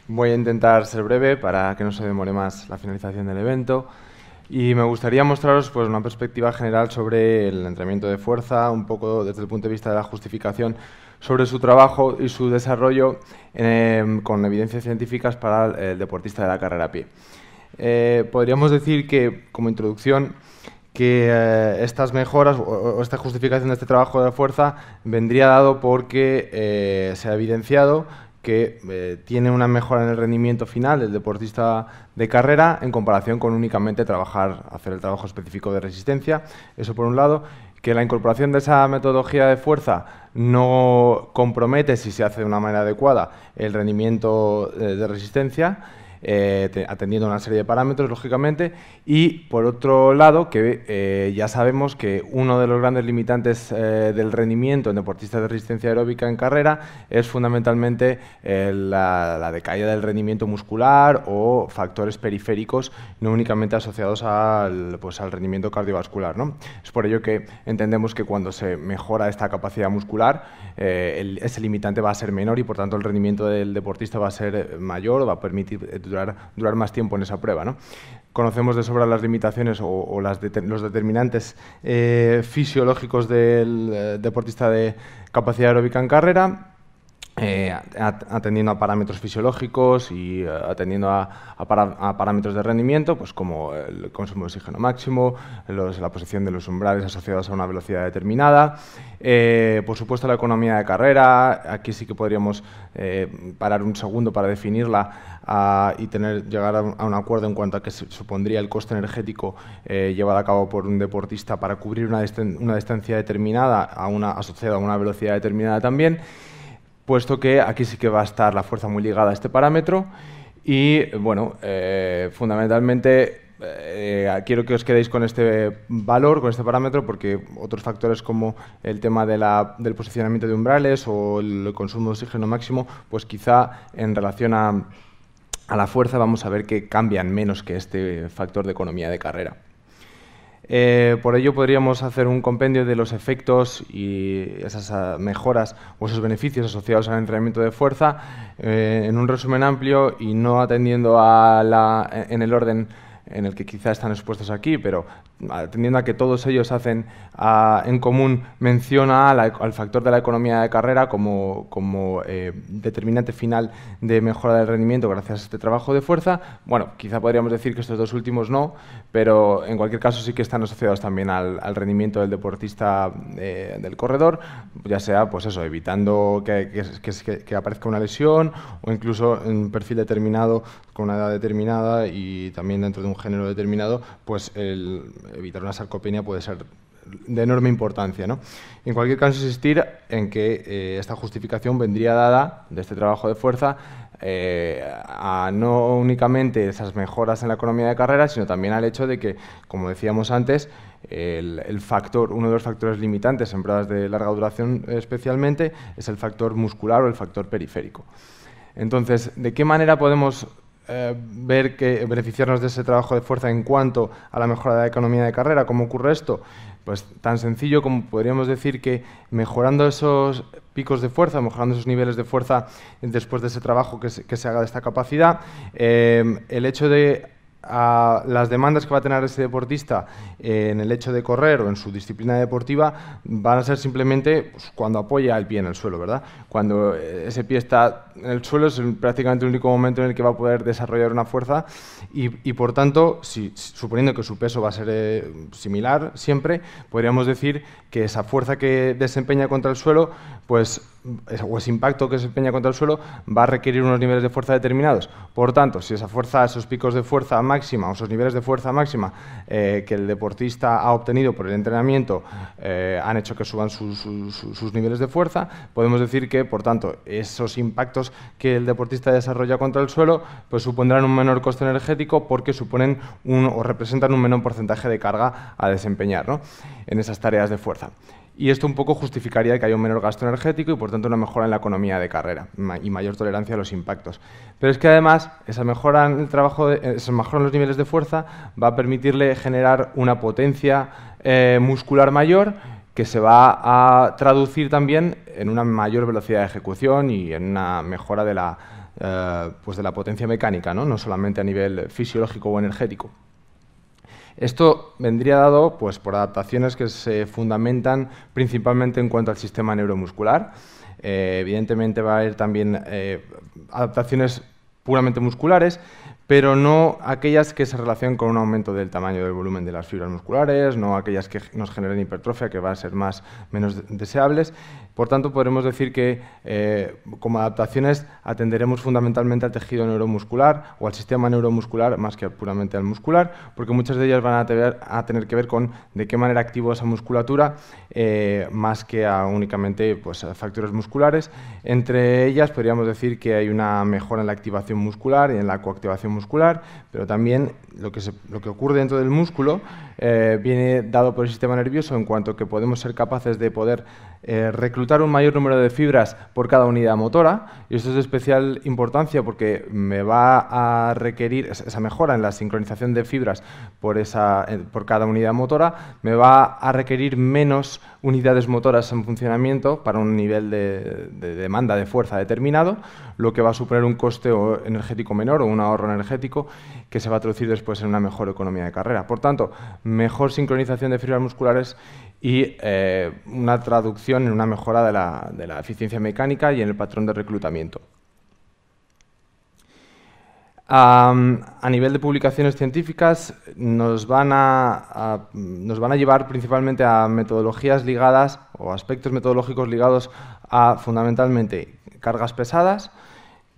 Voy a intentar ser breve para que no se demore más la finalización del evento. Y me gustaría mostraros pues, una perspectiva general sobre el entrenamiento de fuerza, un poco desde el punto de vista de la justificación sobre su trabajo y su desarrollo con evidencias científicas para el deportista de la carrera a pie. Podríamos decir que, como introducción, que estas mejoras o esta justificación de este trabajo de fuerza vendría dado porque se ha evidenciado que tiene una mejora en el rendimiento final del deportista de carrera en comparación con únicamente hacer el trabajo específico de resistencia. Eso por un lado, que la incorporación de esa metodología de fuerza no compromete, si se hace de una manera adecuada, el rendimiento de resistencia, atendiendo a una serie de parámetros, lógicamente, y por otro lado, que ya sabemos que uno de los grandes limitantes del rendimiento en deportistas de resistencia aeróbica en carrera es fundamentalmente la decaída del rendimiento muscular o factores periféricos no únicamente asociados al rendimiento cardiovascular, ¿no? Es por ello que entendemos que cuando se mejora esta capacidad muscular, ese limitante va a ser menor y por tanto el rendimiento del deportista va a ser mayor o va a permitir durar más tiempo en esa prueba, ¿no? Conocemos de sobra las limitaciones o los determinantes fisiológicos del deportista de capacidad aeróbica en carrera, atendiendo a parámetros fisiológicos y atendiendo a parámetros de rendimiento, pues como el consumo de oxígeno máximo, la posición de los umbrales asociados a una velocidad determinada, por supuesto la economía de carrera. Aquí sí que podríamos parar un segundo para definirla y llegar a un acuerdo en cuanto a qué supondría el coste energético llevado a cabo por un deportista para cubrir una distancia determinada asociada a una velocidad determinada también, puesto que aquí sí que va a estar la fuerza muy ligada a este parámetro y, bueno, fundamentalmente quiero que os quedéis con este valor, con este parámetro, porque otros factores como el tema del posicionamiento de umbrales o el consumo de oxígeno máximo, pues quizá en relación a la fuerza vamos a ver que cambian menos que este factor de economía de carrera. Por ello podríamos hacer un compendio de los efectos y esas mejoras o esos beneficios asociados al entrenamiento de fuerza en un resumen amplio y no atendiendo en el orden en el que quizá están expuestos aquí, pero atendiendo a que todos ellos hacen en común mención al factor de la economía de carrera como determinante final de mejora del rendimiento gracias a este trabajo de fuerza. Bueno, quizá podríamos decir que estos dos últimos no, pero en cualquier caso sí que están asociados también al rendimiento del deportista del corredor, ya sea pues eso, evitando que aparezca una lesión o incluso en un perfil determinado con una edad determinada y también dentro de un género determinado, pues evitar una sarcopenia puede ser de enorme importancia, ¿no? En cualquier caso, insistir en que esta justificación vendría dada de este trabajo de fuerza a no únicamente esas mejoras en la economía de carrera, sino también al hecho de que, como decíamos antes, uno de los factores limitantes en pruebas de larga duración especialmente es el factor muscular o el factor periférico. Entonces, ¿de qué manera podemos beneficiarnos de ese trabajo de fuerza en cuanto a la mejora de la economía de carrera? ¿Cómo ocurre esto? Pues tan sencillo como podríamos decir que mejorando esos picos de fuerza, mejorando esos niveles de fuerza después de ese trabajo que se haga de esta capacidad, el hecho de las demandas que va a tener ese deportista en el hecho de correr o en su disciplina deportiva van a ser simplemente pues, cuando apoya el pie en el suelo, ¿verdad? Cuando ese pie está en el suelo es prácticamente el único momento en el que va a poder desarrollar una fuerza y por tanto, suponiendo que su peso va a ser similar siempre, podríamos decir que esa fuerza que desempeña contra el suelo, pues, o ese impacto que desempeña contra el suelo va a requerir unos niveles de fuerza determinados. Por tanto, si esa fuerza, esos picos de fuerza máxima o esos niveles de fuerza máxima que el deportista ha obtenido por el entrenamiento han hecho que suban sus niveles de fuerza, podemos decir que, por tanto, esos impactos que el deportista desarrolla contra el suelo pues supondrán un menor coste energético porque suponen o representan un menor porcentaje de carga a desempeñar, ¿no?, en esas tareas de fuerza. Y esto un poco justificaría que haya un menor gasto energético y, por tanto, una mejora en la economía de carrera y mayor tolerancia a los impactos. Pero es que, además, esa mejora en esa mejora en los niveles de fuerza va a permitirle generar una potencia muscular mayor que se va a traducir también en una mayor velocidad de ejecución y en una mejora de pues de la potencia mecánica, ¿no? No solamente a nivel fisiológico o energético. Esto vendría dado pues, por adaptaciones que se fundamentan principalmente en cuanto al sistema neuromuscular. Evidentemente va a haber también adaptaciones puramente musculares, pero no aquellas que se relacionan con un aumento del tamaño del volumen de las fibras musculares, no aquellas que nos generen hipertrofia, que van a ser menos deseables. Por tanto, podremos decir que como adaptaciones atenderemos fundamentalmente al tejido neuromuscular o al sistema neuromuscular más que puramente al muscular, porque muchas de ellas van a tener que ver con de qué manera activo esa musculatura más que a únicamente pues, a factores musculares. Entre ellas podríamos decir que hay una mejora en la activación muscular y en la coactivación muscular, pero también lo que ocurre dentro del músculo viene dado por el sistema nervioso en cuanto que podemos ser capaces de poder reclutar un mayor número de fibras por cada unidad motora, y esto es de especial importancia porque me va a requerir esa mejora en la sincronización de fibras por cada unidad motora, me va a requerir menos unidades motoras en funcionamiento para un nivel de demanda de fuerza determinado, lo que va a suponer un coste energético menor o un ahorro energético que se va a traducir después en una mejor economía de carrera. Por tanto, mejor sincronización de fibras musculares y una traducción en una mejora de la eficiencia mecánica y en el patrón de reclutamiento. A nivel de publicaciones científicas nos van a llevar principalmente a metodologías ligadas o aspectos metodológicos ligados a fundamentalmente cargas pesadas,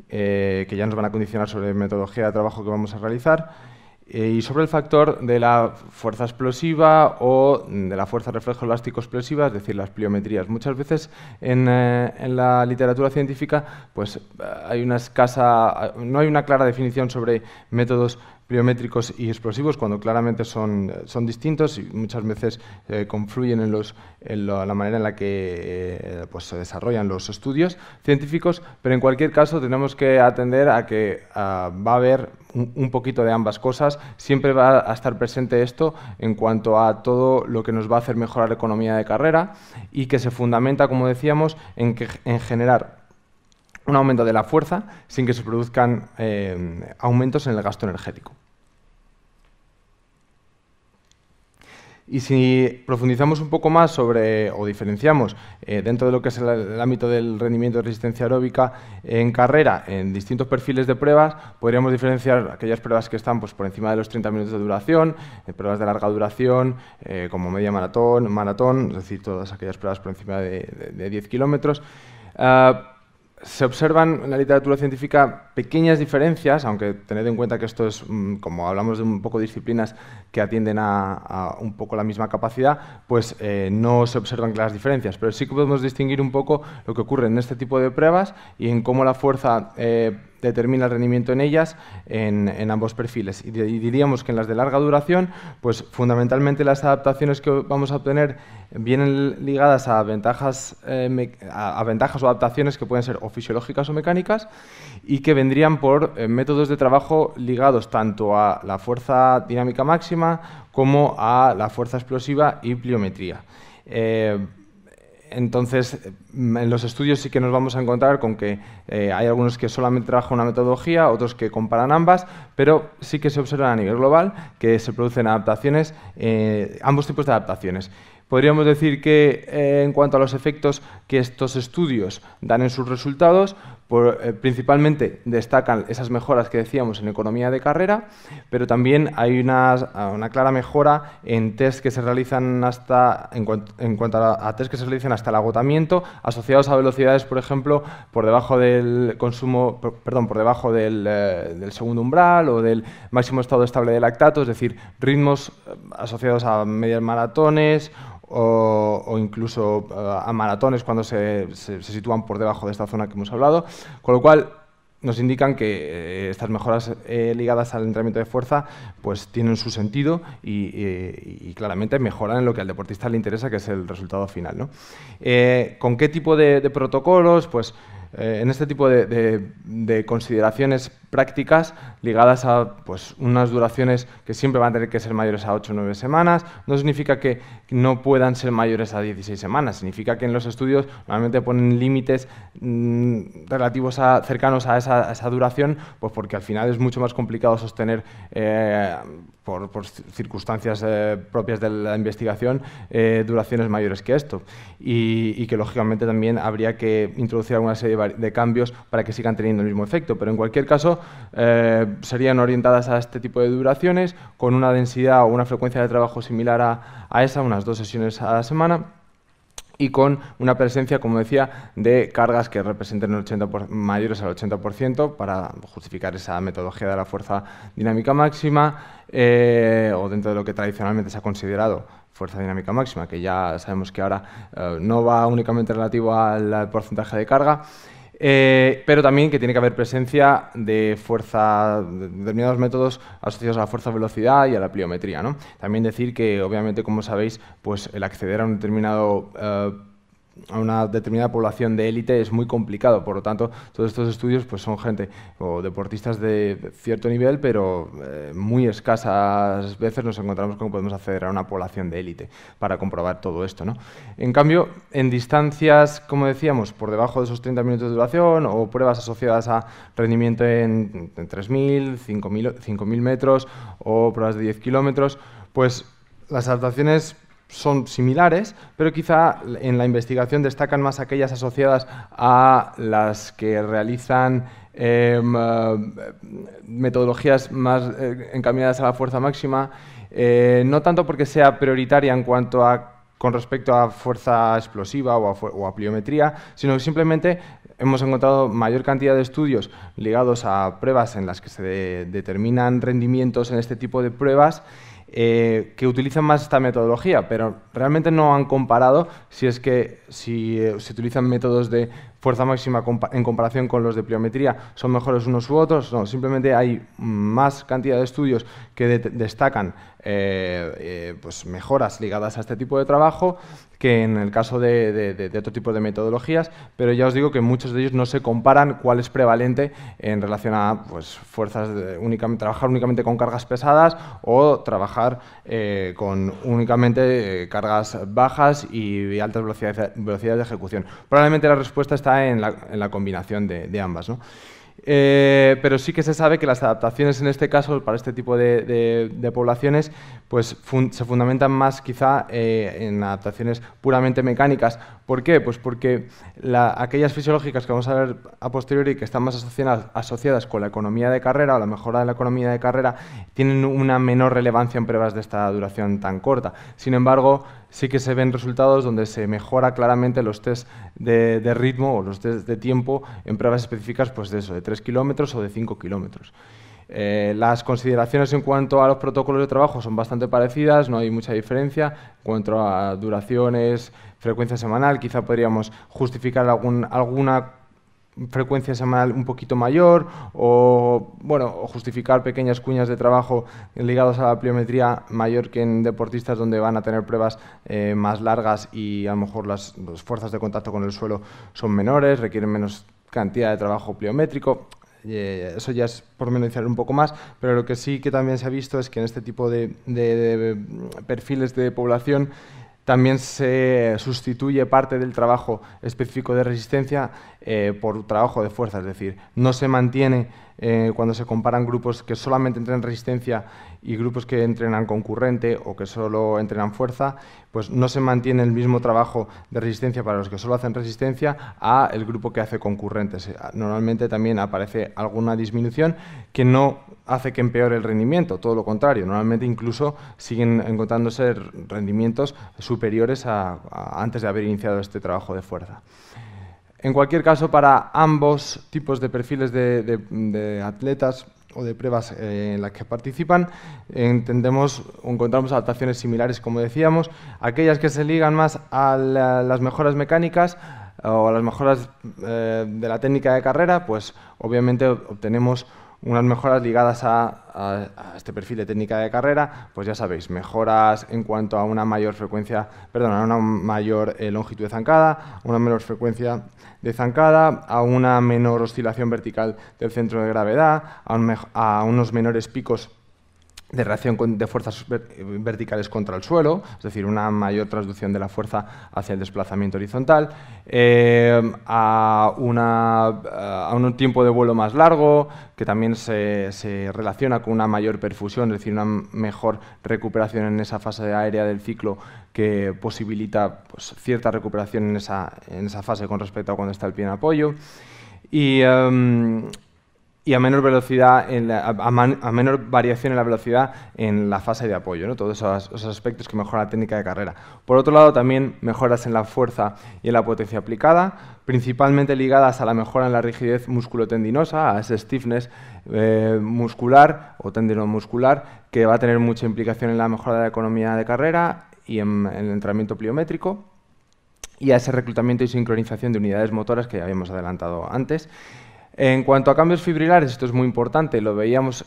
que ya nos van a condicionar sobre la metodología de trabajo que vamos a realizar, y sobre el factor de la fuerza explosiva o de la fuerza reflejo elástico explosiva, es decir, las pliometrías. Muchas veces en la literatura científica pues, no hay una clara definición sobre métodos pliométricos y explosivos cuando claramente son distintos y muchas veces confluyen en la manera en la que pues, se desarrollan los estudios científicos, pero en cualquier caso tenemos que atender a que va a haber un poquito de ambas cosas. Siempre va a estar presente esto en cuanto a todo lo que nos va a hacer mejorar la economía de carrera y que se fundamenta, como decíamos, en generar un aumento de la fuerza sin que se produzcan aumentos en el gasto energético. Y si profundizamos un poco más sobre, o diferenciamos dentro de lo que es el ámbito del rendimiento de resistencia aeróbica en carrera, en distintos perfiles de pruebas, podríamos diferenciar aquellas pruebas que están pues, por encima de los 30 minutos de duración, pruebas de larga duración, como media maratón, es decir, todas aquellas pruebas por encima de 10 kilómetros. Se observan en la literatura científica pequeñas diferencias, aunque tened en cuenta que esto es, como hablamos de un poco de disciplinas que atienden a un poco la misma capacidad, pues no se observan claras diferencias, pero sí que podemos distinguir un poco lo que ocurre en este tipo de pruebas y en cómo la fuerza determina el rendimiento en ellas en ambos perfiles. Y diríamos que en las de larga duración, pues fundamentalmente las adaptaciones que vamos a obtener vienen ligadas a ventajas o adaptaciones que pueden ser o fisiológicas o mecánicas y que vendrían por métodos de trabajo ligados tanto a la fuerza dinámica máxima como a la fuerza explosiva y pliometría. Entonces, en los estudios sí que nos vamos a encontrar con que hay algunos que solamente trabajan una metodología, otros que comparan ambas, pero sí que se observa a nivel global que se producen adaptaciones, ambos tipos de adaptaciones. Podríamos decir que en cuanto a los efectos que estos estudios dan en sus resultados, principalmente destacan esas mejoras que decíamos en economía de carrera, pero también hay una clara mejora en test que se realizan en cuanto a test que se realizan hasta el agotamiento, asociados a velocidades, por ejemplo, por debajo del por debajo del segundo umbral o del máximo estado estable de lactato, es decir, ritmos asociados a medias maratones o incluso a maratones cuando se sitúan por debajo de esta zona que hemos hablado, con lo cual nos indican que estas mejoras ligadas al entrenamiento de fuerza pues tienen su sentido y claramente mejoran en lo que al deportista le interesa, que es el resultado final, ¿no? ¿Con qué tipo de protocolos? Pues en este tipo de consideraciones prácticas ligadas a pues, unas duraciones que siempre van a tener que ser mayores a 8 o 9 semanas. No significa que no puedan ser mayores a 16 semanas, significa que en los estudios normalmente ponen límites relativos cercanos a esa duración, pues porque al final es mucho más complicado sostener por circunstancias propias de la investigación, duraciones mayores que esto. Y que, lógicamente, también habría que introducir alguna serie de cambios para que sigan teniendo el mismo efecto. Pero, en cualquier caso, serían orientadas a este tipo de duraciones, con una densidad o una frecuencia de trabajo similar a esa, unas 2 sesiones a la semana, y con una presencia, como decía, de cargas que representen mayores al 80% para justificar esa metodología de la fuerza dinámica máxima, o dentro de lo que tradicionalmente se ha considerado fuerza dinámica máxima, que ya sabemos que ahora no va únicamente relativo al porcentaje de carga, pero también que tiene que haber presencia de fuerza, de determinados métodos asociados a la fuerza-velocidad y a la pliometría, ¿no? También decir que, obviamente, como sabéis, pues el acceder a una determinada población de élite es muy complicado. Por lo tanto, todos estos estudios pues son gente o deportistas de cierto nivel, pero muy escasas veces nos encontramos con que podemos acceder a una población de élite para comprobar todo esto, ¿no? En cambio, en distancias, como decíamos, por debajo de esos 30 minutos de duración, o pruebas asociadas a rendimiento en 3.000, 5.000 metros, o pruebas de 10 kilómetros, pues las adaptaciones son similares, pero quizá en la investigación destacan más aquellas asociadas a las que realizan metodologías más encaminadas a la fuerza máxima, no tanto porque sea prioritaria en cuanto a con respecto a fuerza explosiva o a pliometría, sino que simplemente hemos encontrado mayor cantidad de estudios ligados a pruebas en las que se determinan rendimientos en este tipo de pruebas, que utilizan más esta metodología, pero realmente no han comparado si se utilizan métodos de fuerza máxima en comparación con los de pliometría son mejores unos u otros. No, simplemente hay más cantidad de estudios que destacan pues mejoras ligadas a este tipo de trabajo que en el caso de otro tipo de metodologías, pero ya os digo que muchos de ellos no se comparan cuál es prevalente en relación a pues, trabajar únicamente con cargas pesadas o trabajar con únicamente cargas bajas y altas velocidades de ejecución. Probablemente la respuesta está en la combinación de ambas, ¿no? Pero sí que se sabe que las adaptaciones en este caso, para este tipo de poblaciones, pues se fundamentan más quizá en adaptaciones puramente mecánicas. ¿Por qué? Pues porque aquellas fisiológicas que vamos a ver a posteriori, que están más asociadas con la economía de carrera o la mejora de la economía de carrera, tienen una menor relevancia en pruebas de esta duración tan corta. Sin embargo, sí que se ven resultados donde se mejora claramente los test de ritmo o los test de tiempo en pruebas específicas, pues de eso, de 3 kilómetros o de 5 kilómetros. Las consideraciones en cuanto a los protocolos de trabajo son bastante parecidas, no hay mucha diferencia. En cuanto a duraciones, frecuencia semanal, quizá podríamos justificar alguna frecuencia semanal un poquito mayor, o justificar pequeñas cuñas de trabajo ligadas a la pliometría mayor que en deportistas donde van a tener pruebas más largas y a lo mejor las fuerzas de contacto con el suelo son menores, requieren menos cantidad de trabajo pliométrico. Eso ya es pormenorizar un poco más, pero lo que sí que también se ha visto es que en este tipo de perfiles de población también se sustituye parte del trabajo específico de resistencia por trabajo de fuerza, es decir, no se mantiene cuando se comparan grupos que solamente entrenan resistencia y grupos que entrenan concurrente o que solo entrenan fuerza, pues no se mantiene el mismo trabajo de resistencia para los que solo hacen resistencia a el grupo que hace concurrentes. Normalmente también aparece alguna disminución que no hace que empeore el rendimiento, todo lo contrario, normalmente incluso siguen encontrándose rendimientos superiores a antes de haber iniciado este trabajo de fuerza. En cualquier caso, para ambos tipos de perfiles de atletas o de pruebas en las que participan, encontramos adaptaciones similares, como decíamos, aquellas que se ligan más a las mejoras mecánicas o a las mejoras de la técnica de carrera, pues obviamente obtenemos unas mejoras ligadas a este perfil de técnica de carrera, pues ya sabéis, mejoras en cuanto a una mayor frecuencia, perdón, a una mayor longitud de zancada, una menor frecuencia de zancada, a una menor oscilación vertical del centro de gravedad, a unos menores picos de reacción de fuerzas verticales contra el suelo, es decir, una mayor transducción de la fuerza hacia el desplazamiento horizontal, a un tiempo de vuelo más largo, que también se relaciona con una mayor perfusión, es decir, una mejor recuperación en esa fase aérea del ciclo que posibilita pues, cierta recuperación en esa fase con respecto a cuando está el pie en apoyo. Y a menor velocidad, a menor variación en la velocidad en la fase de apoyo, ¿no? Todos esos aspectos que mejoran la técnica de carrera. Por otro lado, también mejoras en la fuerza y en la potencia aplicada, principalmente ligadas a la mejora en la rigidez musculotendinosa, a ese stiffness muscular o tendinomuscular, que va a tener mucha implicación en la mejora de la economía de carrera y en el entrenamiento pliométrico, y a ese reclutamiento y sincronización de unidades motoras que ya habíamos adelantado antes. En cuanto a cambios fibrilares, esto es muy importante, lo veíamos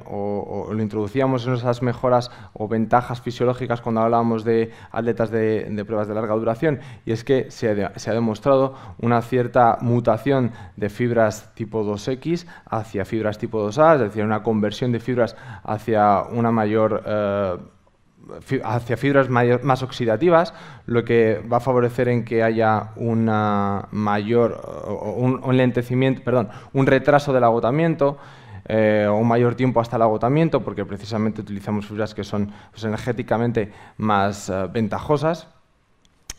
o lo introducíamos en esas mejoras o ventajas fisiológicas cuando hablábamos de atletas de pruebas de larga duración, y es que se ha demostrado una cierta mutación de fibras tipo 2X hacia fibras tipo 2A, es decir, una conversión de fibras hacia una mayor hacia fibras más oxidativas, lo que va a favorecer en que haya una un lentecimiento, perdón, un retraso del agotamiento, o un mayor tiempo hasta el agotamiento, porque precisamente utilizamos fibras que son pues, energéticamente más ventajosas,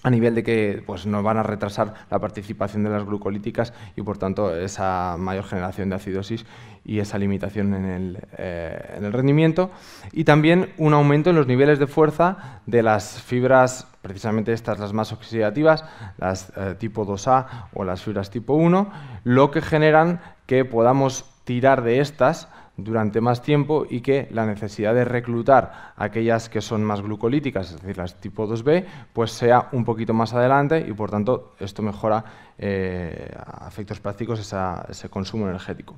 a nivel de que pues, nos van a retrasar la participación de las glucolíticas y, por tanto, esa mayor generación de acidosis y esa limitación en el rendimiento. Y también un aumento en los niveles de fuerza de las fibras, precisamente estas las más oxidativas, las tipo 2A o las fibras tipo 1, lo que generan que podamos tirar de estas durante más tiempo y que la necesidad de reclutar aquellas que son más glucolíticas, es decir, las tipo 2B, pues sea un poquito más adelante y, por tanto, esto mejora a efectos prácticos ese consumo energético.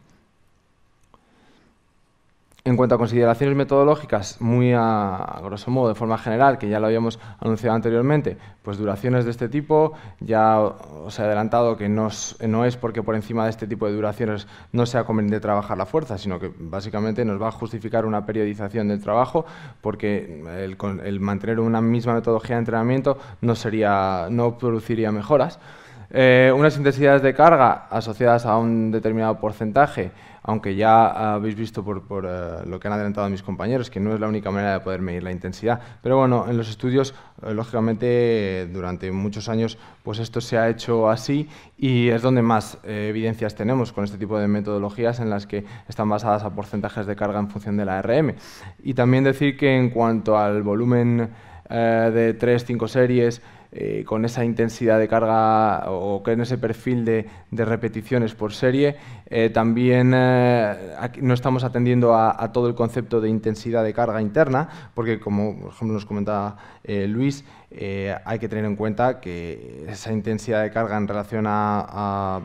En cuanto a consideraciones metodológicas, muy a grosso modo, de forma general, que ya lo habíamos anunciado anteriormente, pues duraciones de este tipo, ya os he adelantado que no es porque por encima de este tipo de duraciones no sea conveniente trabajar la fuerza, sino que básicamente nos va a justificar una periodización del trabajo, porque el mantener una misma metodología de entrenamiento no produciría mejoras. Unas intensidades de carga asociadas a un determinado porcentaje, aunque ya habéis visto por lo que han adelantado mis compañeros, que no es la única manera de poder medir la intensidad. Pero bueno, en los estudios, lógicamente, durante muchos años, pues esto se ha hecho así y es donde más evidencias tenemos con este tipo de metodologías en las que están basadas a porcentajes de carga en función de la RM. Y también decir que en cuanto al volumen de 3-5 series, con esa intensidad de carga o con ese perfil de repeticiones por serie, también no estamos atendiendo a todo el concepto de intensidad de carga interna, porque como por ejemplo nos comentaba Luis, hay que tener en cuenta que esa intensidad de carga en relación a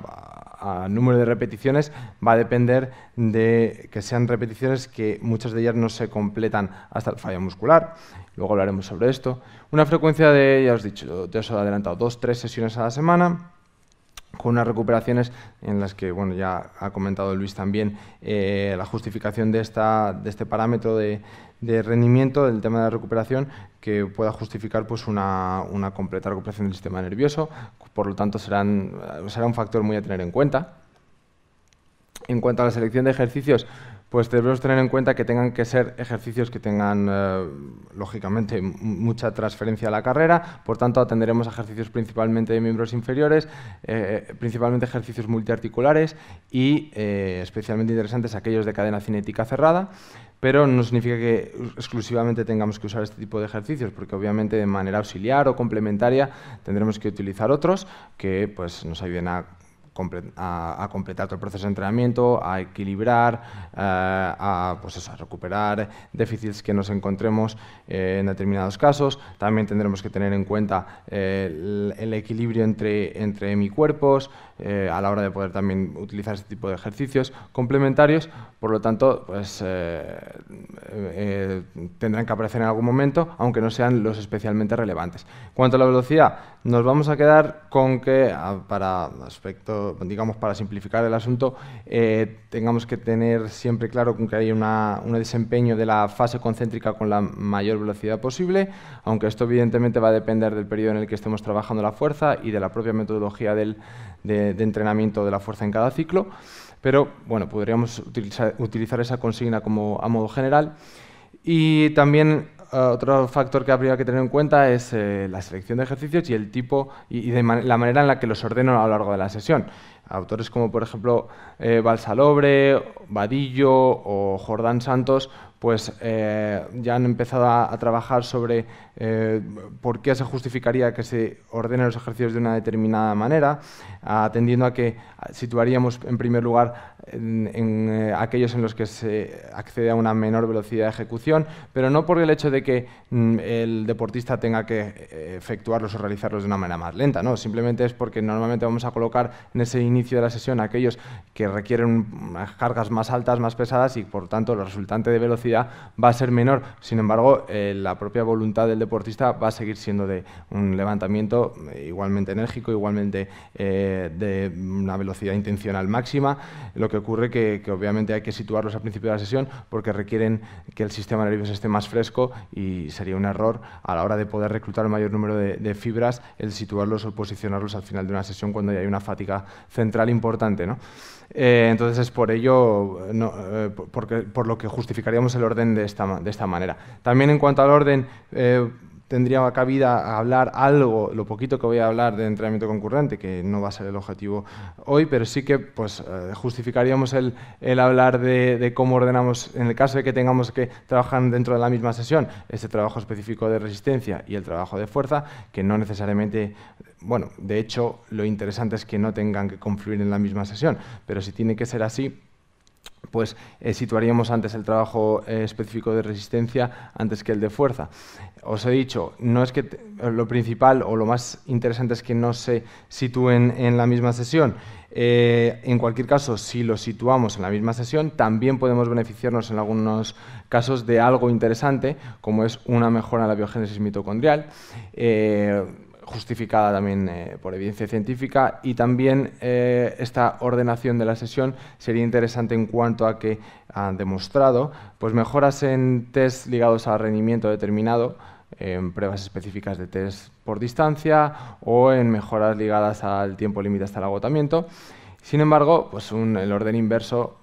número de repeticiones va a depender de que sean repeticiones que muchas de ellas no se completan hasta el fallo muscular. Luego hablaremos sobre esto. Una frecuencia de, ya os he dicho, ya os he adelantado, 2-3 sesiones a la semana, con unas recuperaciones en las que, bueno, ya ha comentado Luis también la justificación de este parámetro de rendimiento, del tema de la recuperación, que pueda justificar pues, una completa recuperación del sistema nervioso. Por lo tanto, será un factor muy a tener en cuenta. En cuanto a la selección de ejercicios, pues debemos tener en cuenta que tengan que ser ejercicios que tengan, lógicamente, mucha transferencia a la carrera. Por tanto, atenderemos a ejercicios principalmente de miembros inferiores, principalmente ejercicios multiarticulares y especialmente interesantes aquellos de cadena cinética cerrada. Pero no significa que exclusivamente tengamos que usar este tipo de ejercicios, porque obviamente de manera auxiliar o complementaria tendremos que utilizar otros que pues, nos ayuden a a completar todo el proceso de entrenamiento, a equilibrar, pues eso, a recuperar déficits que nos encontremos en determinados casos. También tendremos que tener en cuenta el equilibrio entre hemicuerpos a la hora de poder también utilizar este tipo de ejercicios complementarios. Por lo tanto, pues, tendrán que aparecer en algún momento, aunque no sean los especialmente relevantes. En cuanto a la velocidad, nos vamos a quedar con que, para simplificar el asunto, tengamos que tener siempre claro que hay un desempeño de la fase concéntrica con la mayor velocidad posible, aunque esto evidentemente va a depender del periodo en el que estemos trabajando la fuerza y de la propia metodología de entrenamiento de la fuerza en cada ciclo. Pero bueno, podríamos utilizar esa consigna como a modo general. Y también otro factor que habría que tener en cuenta es la selección de ejercicios y el tipo y la manera en la que los ordeno a lo largo de la sesión. Autores como, por ejemplo, Balsalobre, Vadillo o Jordán Santos, pues ya han empezado a trabajar sobre por qué se justificaría que se ordenen los ejercicios de una determinada manera, atendiendo a que situaríamos en primer lugar en aquellos en los que se accede a una menor velocidad de ejecución, pero no por el hecho de que el deportista tenga que efectuarlos o realizarlos de una manera más lenta, no, simplemente es porque normalmente vamos a colocar en ese inicio de la sesión aquellos que requieren unas cargas más altas, más pesadas y por tanto el resultante de velocidad va a ser menor. Sin embargo, la propia voluntad del deportista va a seguir siendo de un levantamiento igualmente enérgico, igualmente de una velocidad intencional máxima. Lo que ocurre que obviamente hay que situarlos al principio de la sesión porque requieren que el sistema nervioso esté más fresco y sería un error a la hora de poder reclutar el mayor número de fibras el situarlos o posicionarlos al final de una sesión cuando ya hay una fatiga central importante, ¿no? Entonces es por ello por lo que justificaríamos el orden de esta manera. También en cuanto al orden, tendría cabida hablar algo, lo poquito que voy a hablar de entrenamiento concurrente, que no va a ser el objetivo hoy, pero sí que pues, justificaríamos el hablar de cómo ordenamos, en el caso de que tengamos que trabajar dentro de la misma sesión, este trabajo específico de resistencia y el trabajo de fuerza, que no necesariamente, bueno, de hecho, lo interesante es que no tengan que confluir en la misma sesión, pero si tiene que ser así, pues situaríamos antes el trabajo específico de resistencia antes que el de fuerza. Os he dicho, no es que lo principal o lo más interesante es que no se sitúen en la misma sesión. En cualquier caso, si lo situamos en la misma sesión, también podemos beneficiarnos en algunos casos de algo interesante, como es una mejora en la biogénesis mitocondrial, justificada también por evidencia científica, y también esta ordenación de la sesión sería interesante en cuanto a que han demostrado pues, mejoras en test ligados a rendimiento determinado, en pruebas específicas de test por distancia o en mejoras ligadas al tiempo límite hasta el agotamiento. Sin embargo, pues el orden inverso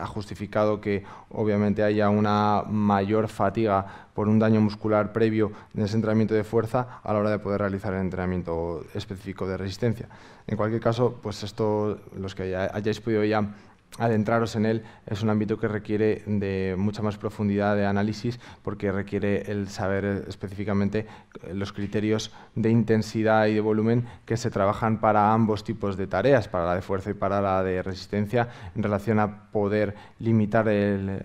ha justificado que obviamente haya una mayor fatiga por un daño muscular previo en ese entrenamiento de fuerza a la hora de poder realizar el entrenamiento específico de resistencia. En cualquier caso, pues esto, los que hayáis podido ya adentraros en él, es un ámbito que requiere de mucha más profundidad de análisis porque requiere el saber específicamente los criterios de intensidad y de volumen que se trabajan para ambos tipos de tareas, para la de fuerza y para la de resistencia, en relación a poder limitar el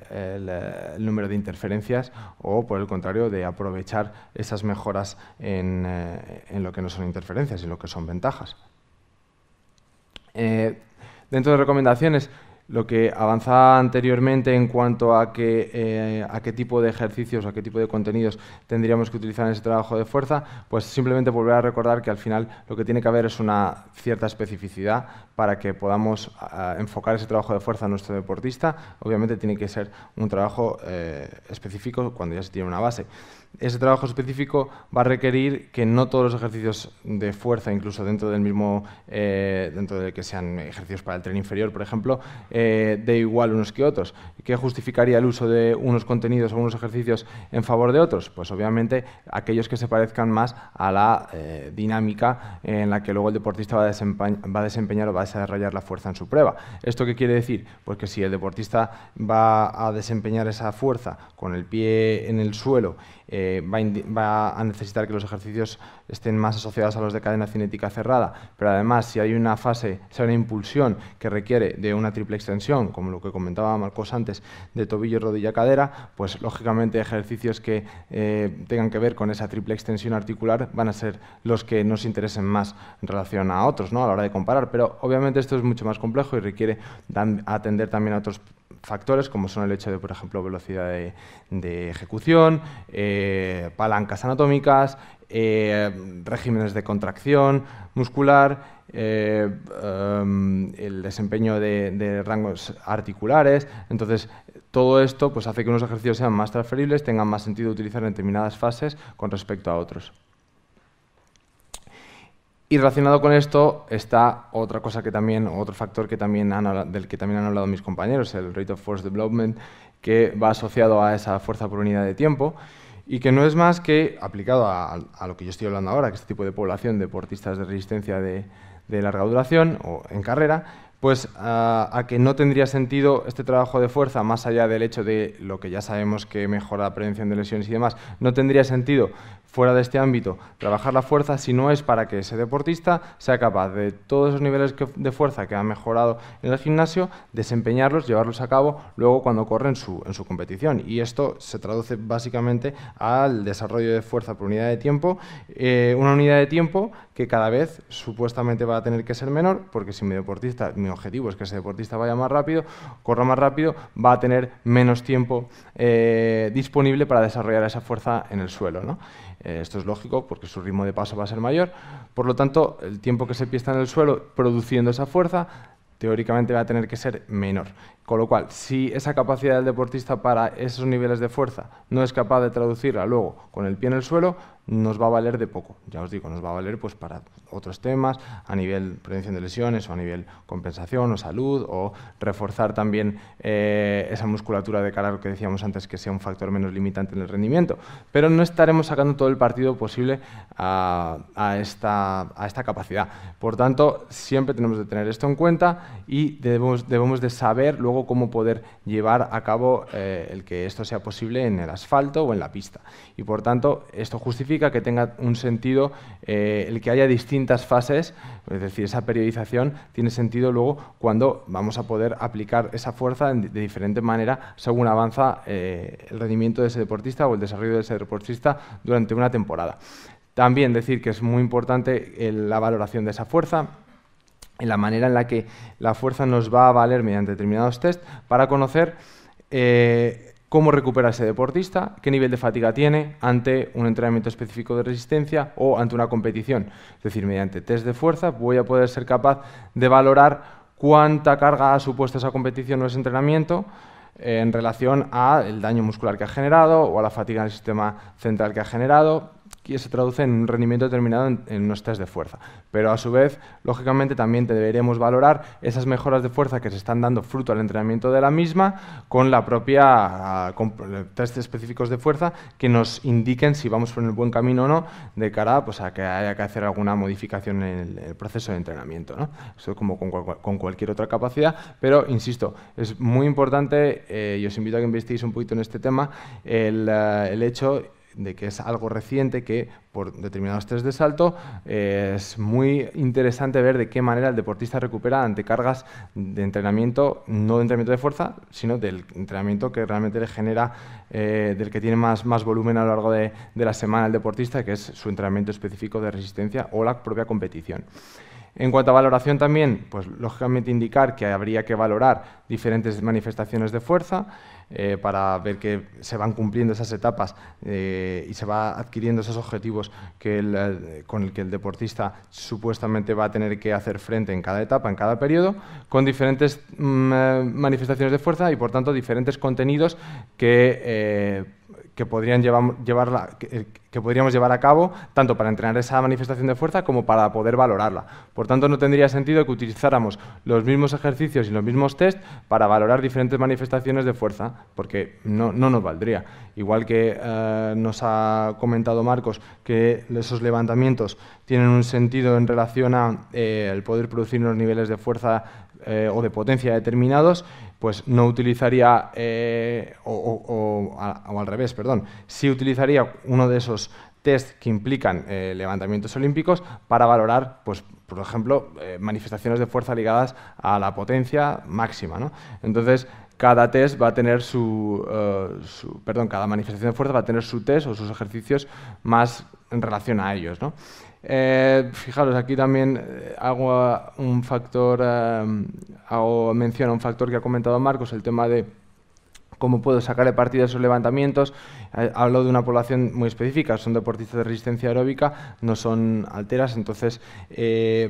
número de interferencias o, por el contrario, de aprovechar esas mejoras en lo que no son interferencias y lo que son ventajas. Dentro de recomendaciones, lo que avanzaba anteriormente en cuanto a qué tipo de ejercicios o a qué tipo de contenidos tendríamos que utilizar en ese trabajo de fuerza, pues simplemente volver a recordar que al final lo que tiene que haber es una cierta especificidad para que podamos enfocar ese trabajo de fuerza a nuestro deportista. Obviamente tiene que ser un trabajo específico cuando ya se tiene una base. Ese trabajo específico va a requerir que no todos los ejercicios de fuerza, incluso dentro del mismo, dentro de que sean ejercicios para el tren inferior, por ejemplo, de igual unos que otros. ¿Qué justificaría el uso de unos contenidos o unos ejercicios en favor de otros? Pues obviamente aquellos que se parezcan más a la dinámica en la que luego el deportista va a desempeñar o va a desarrollar la fuerza en su prueba. ¿Esto qué quiere decir? Pues que si el deportista va a desempeñar esa fuerza con el pie en el suelo va a necesitar que los ejercicios estén más asociados a los de cadena cinética cerrada, pero además si hay una fase, si hay una impulsión que requiere de una triple extensión, como lo que comentaba Marcos antes, de tobillo, rodilla, cadera, pues lógicamente ejercicios que tengan que ver con esa triple extensión articular van a ser los que nos interesen más en relación a otros, ¿no?, a la hora de comparar, pero obviamente esto es mucho más complejo y requiere atender también a otros factores como son el hecho de, por ejemplo, velocidad de ejecución, palancas anatómicas, regímenes de contracción muscular, el desempeño de rangos articulares. Entonces, todo esto pues, hace que unos ejercicios sean más transferibles, tengan más sentido utilizar en determinadas fases con respecto a otros. Y relacionado con esto está otra cosa que también, otro factor que del que también han hablado mis compañeros, el Rate of Force Development, que va asociado a esa fuerza por unidad de tiempo y que no es más que, aplicado a lo que yo estoy hablando ahora, que este tipo de población, deportistas de resistencia de larga duración o en carrera, pues a que no tendría sentido este trabajo de fuerza, más allá del hecho de lo que ya sabemos que mejora la prevención de lesiones y demás, no tendría sentido fuera de este ámbito trabajar la fuerza si no es para que ese deportista sea capaz de todos esos niveles de fuerza que ha mejorado en el gimnasio, desempeñarlos, llevarlos a cabo luego cuando corre en su competición. Y esto se traduce básicamente al desarrollo de fuerza por unidad de tiempo, una unidad de tiempo que cada vez supuestamente va a tener que ser menor, porque si mi objetivo es que ese deportista vaya más rápido, corra más rápido, va a tener menos tiempo disponible para desarrollar esa fuerza en el suelo, ¿no? Esto es lógico porque su ritmo de paso va a ser mayor, por lo tanto, el tiempo que se pierde en el suelo produciendo esa fuerza teóricamente va a tener que ser menor. Con lo cual, si esa capacidad del deportista para esos niveles de fuerza no es capaz de traducirla luego con el pie en el suelo, nos va a valer de poco. Ya os digo, nos va a valer pues, para otros temas, a nivel prevención de lesiones o a nivel compensación o salud, o reforzar también esa musculatura de cara a lo que decíamos antes, que sea un factor menos limitante en el rendimiento. Pero no estaremos sacando todo el partido posible a esta capacidad. Por tanto, siempre tenemos que tener esto en cuenta y debemos de saber luego cómo poder llevar a cabo el que esto sea posible en el asfalto o en la pista. Y por tanto, esto justifica que tenga un sentido el que haya distintas fases, es decir, esa periodización tiene sentido luego cuando vamos a poder aplicar esa fuerza de diferente manera según avanza el rendimiento de ese deportista o el desarrollo de ese deportista durante una temporada. También decir que es muy importante la valoración de esa fuerza, en la manera en la que la fuerza nos va a valer mediante determinados test para conocer cómo recupera ese deportista, qué nivel de fatiga tiene ante un entrenamiento específico de resistencia o ante una competición. Es decir, mediante test de fuerza voy a poder ser capaz de valorar cuánta carga ha supuesto esa competición o ese entrenamiento en relación al daño muscular que ha generado o a la fatiga en el sistema central que ha generado, que se traduce en un rendimiento determinado en unos test de fuerza. Pero a su vez, lógicamente, también deberemos valorar esas mejoras de fuerza que se están dando fruto al entrenamiento de la misma con la propia test específicos de fuerza que nos indiquen si vamos por el buen camino o no de cara pues, a que haya que hacer alguna modificación en el proceso de entrenamiento, ¿no? Eso como con cualquier otra capacidad, pero insisto, es muy importante, y os invito a que investiguéis un poquito en este tema, el hecho de que es algo reciente que por determinados test de salto es muy interesante ver de qué manera el deportista recupera ante cargas de entrenamiento, no de entrenamiento de fuerza, sino del entrenamiento que realmente le genera, del que tiene más volumen a lo largo de la semana el deportista, que es su entrenamiento específico de resistencia o la propia competición. En cuanto a valoración también, pues lógicamente indicar que habría que valorar diferentes manifestaciones de fuerza para ver que se van cumpliendo esas etapas y se va adquiriendo esos objetivos con el que el deportista supuestamente va a tener que hacer frente en cada etapa, en cada periodo, con diferentes manifestaciones de fuerza y por tanto diferentes contenidos que podríamos llevar a cabo tanto para entrenar esa manifestación de fuerza como para poder valorarla. Por tanto, no tendría sentido que utilizáramos los mismos ejercicios y los mismos test para valorar diferentes manifestaciones de fuerza, porque no nos valdría. Igual que nos ha comentado Marcos que esos levantamientos tienen un sentido en relación a el poder producir unos niveles de fuerza o de potencia determinados, pues no utilizaría, o al revés, perdón, sí utilizaría uno de esos test que implican levantamientos olímpicos para valorar, pues, por ejemplo, manifestaciones de fuerza ligadas a la potencia máxima, ¿no? Entonces, cada test va a tener cada manifestación de fuerza va a tener su test o sus ejercicios más en relación a ellos, ¿no? Fijaros, aquí también hago mención a un factor que ha comentado Marcos, el tema de cómo puedo sacarle partido a esos levantamientos. Hablo de una población muy específica, son deportistas de resistencia aeróbica, no son alteras, entonces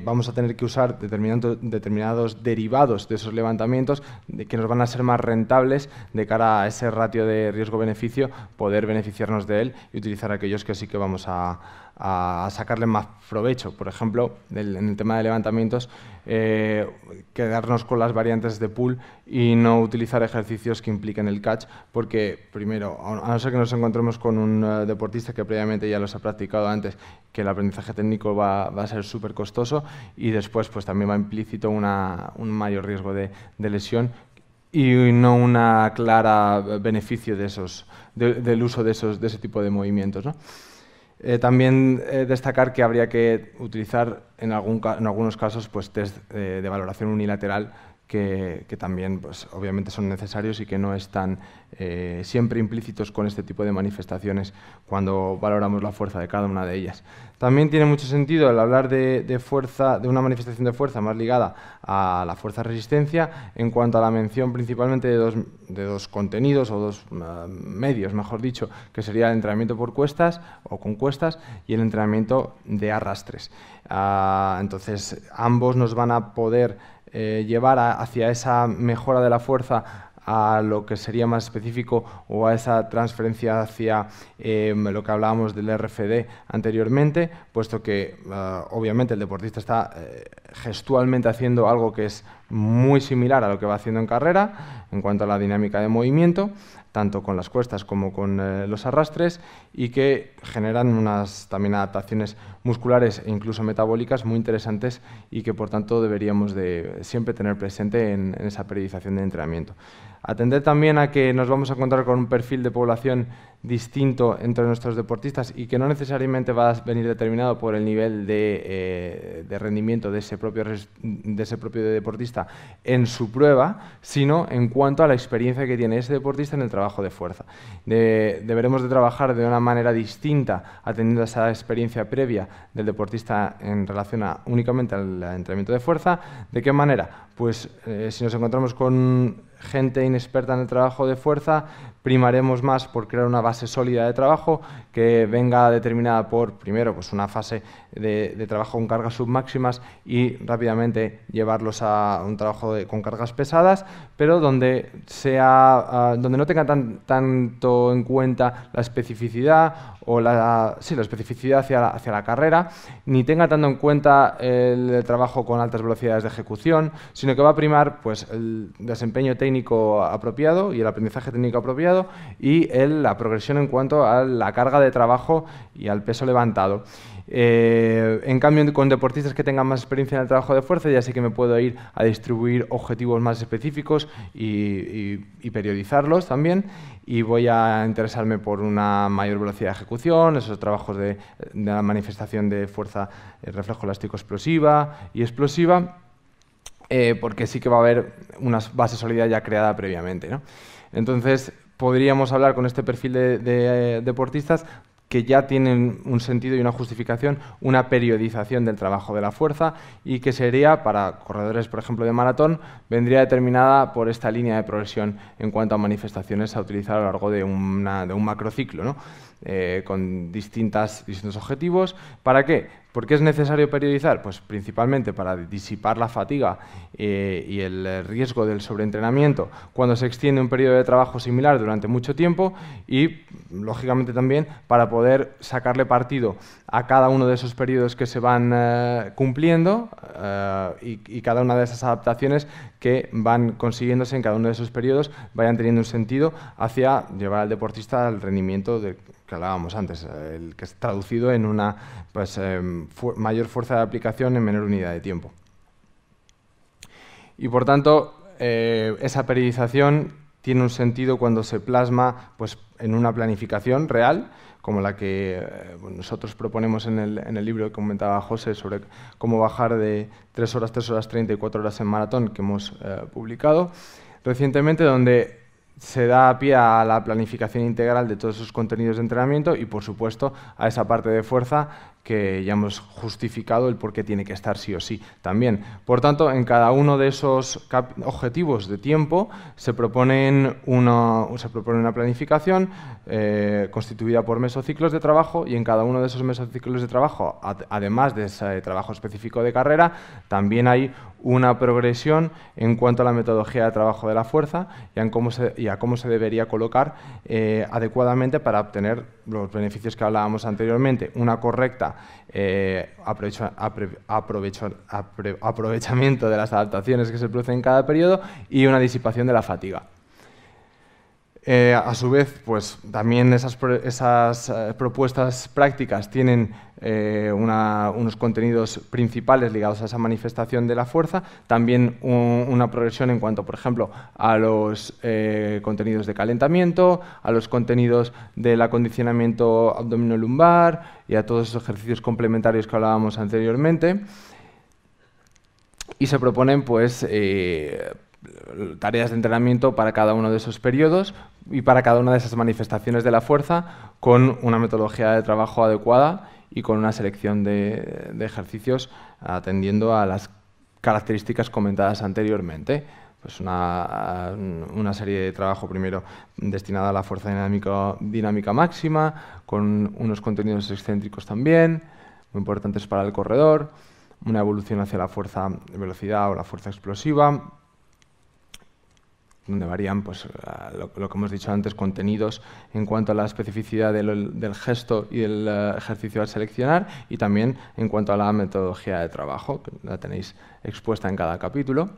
vamos a tener que usar determinados derivados de esos levantamientos que nos van a ser más rentables de cara a ese ratio de riesgo-beneficio, poder beneficiarnos de él y utilizar aquellos que sí que vamos a sacarle más provecho. Por ejemplo, en el tema de levantamientos, quedarnos con las variantes de pull y no utilizar ejercicios que impliquen el catch, porque primero, a no ser que nos encontremos con un deportista que previamente ya los ha practicado antes, que el aprendizaje técnico va a ser súper costoso, y después pues también va implícito un mayor riesgo de lesión y no una clara beneficio del uso de ese tipo de movimientos, ¿no? También destacar que habría que utilizar en algunos casos pues, test de valoración unilateral que también pues, obviamente son necesarios y que no están siempre implícitos con este tipo de manifestaciones cuando valoramos la fuerza de cada una de ellas. También tiene mucho sentido el hablar de fuerza, de una manifestación de fuerza más ligada a la fuerza-resistencia en cuanto a la mención principalmente de dos contenidos o dos medios, mejor dicho, que sería el entrenamiento por cuestas o con cuestas y el entrenamiento de arrastres. Entonces, ambos nos van a poder llevar hacia esa mejora de la fuerza a lo que sería más específico o a esa transferencia hacia lo que hablábamos del RFD anteriormente, puesto que obviamente el deportista está gestualmente haciendo algo que es muy similar a lo que va haciendo en carrera en cuanto a la dinámica de movimiento, tanto con las cuestas como con los arrastres, y que generan unas también adaptaciones musculares e incluso metabólicas muy interesantes y que por tanto deberíamos de siempre tener presente en esa periodización de entrenamiento. Atender también a que nos vamos a encontrar con un perfil de población distinto entre nuestros deportistas y que no necesariamente va a venir determinado por el nivel de rendimiento de ese propio deportista en su prueba, sino en cuanto a la experiencia que tiene ese deportista en el trabajo de fuerza. Deberemos de trabajar de una manera distinta atendiendo a esa experiencia previa del deportista en relación únicamente al entrenamiento de fuerza. ¿De qué manera? Pues si nos encontramos con gente inexperta en el trabajo de fuerza, primaremos más por crear una base sólida de trabajo que venga determinada por, primero, pues una fase de trabajo con cargas submáximas y rápidamente llevarlos a un trabajo con cargas pesadas, pero donde no tenga tanto en cuenta la especificidad o la especificidad hacia la carrera, ni tenga tanto en cuenta el trabajo con altas velocidades de ejecución, sino que va a primar pues, el desempeño técnico apropiado y el aprendizaje técnico apropiado y la progresión en cuanto a la carga de trabajo y al peso levantado. En cambio, con deportistas que tengan más experiencia en el trabajo de fuerza, ya sí que me puedo ir a distribuir objetivos más específicos y periodizarlos también, y voy a interesarme por una mayor velocidad de ejecución, esos trabajos de la manifestación de fuerza reflejo elástico explosiva y explosiva, porque sí que va a haber una base sólida ya creada previamente, ¿no? Entonces, podríamos hablar con este perfil de deportistas que ya tienen un sentido y una justificación, una periodización del trabajo de la fuerza, y que sería, para corredores, por ejemplo, de maratón, vendría determinada por esta línea de progresión en cuanto a manifestaciones a utilizar a lo largo de un macrociclo, ¿no? Con distintos objetivos. ¿Para qué? ¿Por qué es necesario periodizar? Pues principalmente para disipar la fatiga y el riesgo del sobreentrenamiento cuando se extiende un periodo de trabajo similar durante mucho tiempo, y, lógicamente, también para poder sacarle partido a cada uno de esos periodos que se van cumpliendo y cada una de esas adaptaciones que van consiguiéndose en cada uno de esos periodos vayan teniendo un sentido hacia llevar al deportista al rendimiento que hablábamos antes, el que es traducido en una mayor fuerza de aplicación en menor unidad de tiempo. Y por tanto, esa periodización tiene un sentido cuando se plasma pues, en una planificación real, como la que nosotros proponemos en el libro que comentaba José sobre cómo bajar de 3 horas, 3 horas 30 y 4 horas en maratón, que hemos publicado recientemente, donde se da pie a la planificación integral de todos esos contenidos de entrenamiento y, por supuesto, a esa parte de fuerza que ya hemos justificado el por qué tiene que estar sí o sí también. Por tanto, en cada uno de esos objetivos de tiempo se propone una planificación constituida por mesociclos de trabajo, y en cada uno de esos mesociclos de trabajo, además de ese trabajo específico de carrera, también hay una progresión en cuanto a la metodología de trabajo de la fuerza y a cómo se debería colocar adecuadamente para obtener los beneficios que hablábamos anteriormente: una correcta aprovechamiento de las adaptaciones que se producen en cada periodo y una disipación de la fatiga. A su vez, pues también esas propuestas prácticas tienen unos contenidos principales ligados a esa manifestación de la fuerza, también una progresión en cuanto, por ejemplo, a los contenidos de calentamiento, a los contenidos del acondicionamiento abdominolumbar y a todos esos ejercicios complementarios que hablábamos anteriormente. Y se proponen, pues, tareas de entrenamiento para cada uno de esos periodos y para cada una de esas manifestaciones de la fuerza, con una metodología de trabajo adecuada y con una selección de ejercicios atendiendo a las características comentadas anteriormente. Pues una serie de trabajo primero destinada a la fuerza dinámica máxima, con unos contenidos excéntricos también, muy importantes para el corredor, una evolución hacia la fuerza de velocidad o la fuerza explosiva, donde varían, pues, lo que hemos dicho antes, contenidos en cuanto a la especificidad del gesto y del ejercicio al seleccionar, y también en cuanto a la metodología de trabajo, que la tenéis expuesta en cada capítulo,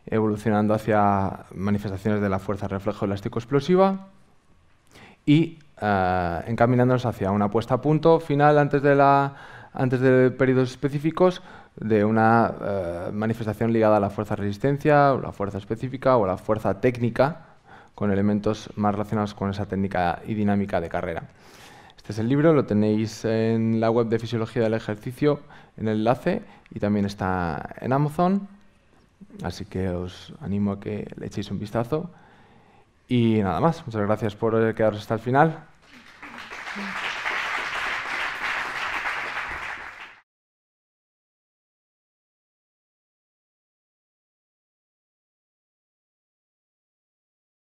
evolucionando hacia manifestaciones de la fuerza reflejo elástico explosiva y encaminándonos hacia una puesta a punto final antes de periodos específicos de una manifestación ligada a la fuerza resistencia, o la fuerza específica, o la fuerza técnica, con elementos más relacionados con esa técnica y dinámica de carrera. Este es el libro, lo tenéis en la web de Fisiología del Ejercicio, en el enlace, y también está en Amazon, así que os animo a que le echéis un vistazo. Y nada más, muchas gracias por quedaros hasta el final.